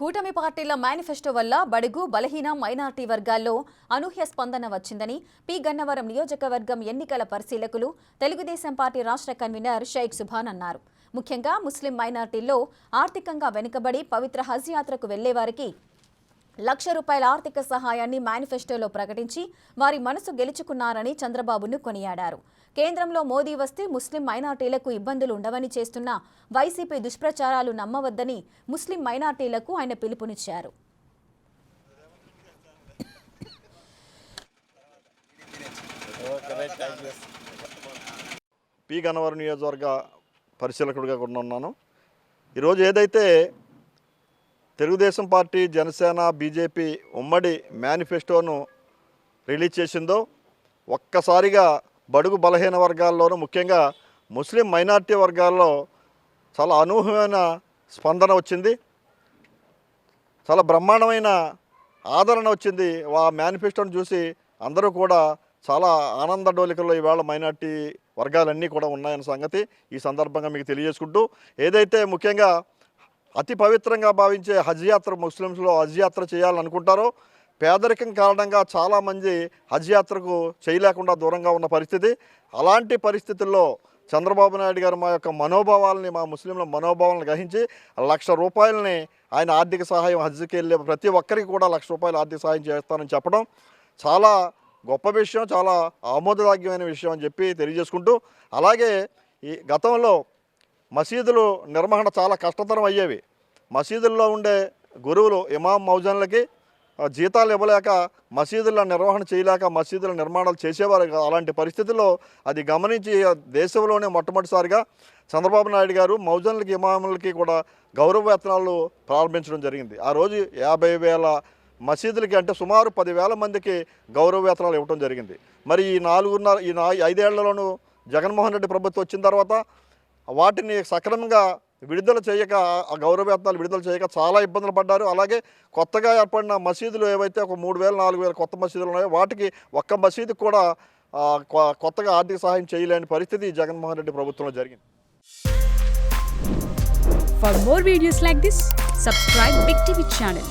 కూటమి పార్టీల మేనిఫెస్టో వల్ల బడుగు బలహీన మైనార్టీ వర్గాల్లో అనూహ్య స్పందన వచ్చిందని పి గన్నవరం నియోజకవర్గం ఎన్నికల పరిశీలకులు తెలుగుదేశం పార్టీ రాష్ట్ర కన్వీనర్ షేక్ సుభాన్ అన్నారు. ముఖ్యంగా ముస్లిం మైనార్టీల్లో ఆర్థికంగా వెనుకబడి పవిత్ర హజ్ యాత్రకు వెళ్లేవారికి ₹1,00,000 ఆర్థిక సహాయాన్ని మేనిఫెస్టోలో ప్రకటించి వారి మనసు గెలుచుకున్నారని చంద్రబాబును కొనియాడారు. కేంద్రంలో మోదీ వస్తే ముస్లిం మైనార్టీలకు ఇబ్బందులు ఉండవని చేస్తున్న వైసీపీ దుష్ప్రచారాలు నమ్మవద్దని ముస్లిం మైనార్టీలకు ఆయన పిలుపునిచ్చారు. పి గన్నవరం నియోజకవర్గ పరిశీలకుడిగా కూడా ఉన్నాను. ఈరోజు ఏదైతే తెలుగుదేశం పార్టీ, జనసేన, బీజేపీ ఉమ్మడి మేనిఫెస్టోను రిలీజ్ చేసిందో ఒక్కసారిగా బడుగు బలహీన వర్గాల్లోనూ ముఖ్యంగా ముస్లిం మైనార్టీ వర్గాల్లో చాలా అనూహ్యమైన స్పందన వచ్చింది. చాలా బ్రహ్మాండమైన ఆదరణ వచ్చింది. ఆ మేనిఫెస్టోను చూసి అందరూ కూడా చాలా ఆనంద డోలికల్లో ఇవాళ మైనార్టీ వర్గాలన్నీ కూడా ఉన్నాయన్న సంగతి ఈ సందర్భంగా మీకు తెలియజేసుకుంటూ, ఏదైతే ముఖ్యంగా అతి పవిత్రంగా భావించే హజ్ యాత్ర ముస్లింస్లో హజ్ యాత్ర చేయాలనుకుంటారో పేదరికం కారణంగా చాలామంది హజ్ యాత్రకు చేయలేకుండా దూరంగా ఉన్న పరిస్థితి. అలాంటి పరిస్థితుల్లో చంద్రబాబు నాయుడు గారు మా యొక్క మనోభావాలని, మా ముస్లింల మనోభావాలను గ్రహించి ₹1,00,000 ఆయన ఆర్థిక సహాయం హజ్కి వెళ్ళే ప్రతి ఒక్కరికి కూడా ₹1,00,000 ఆర్థిక సహాయం చేస్తానని చెప్పడం చాలా గొప్ప విషయం, చాలా ఆమోదయోగ్యమైన విషయం అని చెప్పి తెలియజేసుకుంటూ, అలాగే ఈ గతంలో మసీదులు నిర్వహణ చాలా కష్టతరం అయ్యేవి. మసీదుల్లో ఉండే గురువులు, ఇమాం, మౌజన్లకి జీతాలు ఇవ్వలేక మసీదుల నిర్వహణ చేయలేక మసీదుల నిర్మాణాలు చేసేవారు. అలాంటి పరిస్థితుల్లో అది గమనించి దేశంలోనే మొట్టమొదటిసారిగా చంద్రబాబు నాయుడు గారు మౌజన్లకి, ఇమాములకి కూడా గౌరవ వేతనాలు ప్రారంభించడం జరిగింది. ఆ రోజు 50,000 మసీదులకి అంటే సుమారు 10,000 మందికి గౌరవ వేతనాలు ఇవ్వడం జరిగింది. మరి ఈ 5 ఏళ్లలోనూ జగన్మోహన్ రెడ్డి ప్రభుత్వం వచ్చిన తర్వాత వాటిని సక్రమంగా విడుదల చేయక, ఆ గౌరవ వేతనాలు విడుదల చేయక చాలా ఇబ్బందులు పడ్డారు. అలాగే కొత్తగా ఏర్పడిన మసీదులు ఏవైతే ఒక 3,000, 4,000 కొత్త మసీదులు ఉన్నాయో వాటికి ఒక్క మసీదుకు కూడా కొత్తగా ఆర్థిక సహాయం చేయలేని పరిస్థితి జగన్మోహన్ రెడ్డి ప్రభుత్వంలో జరిగింది. For more videos like this, subscribe Big TV channel.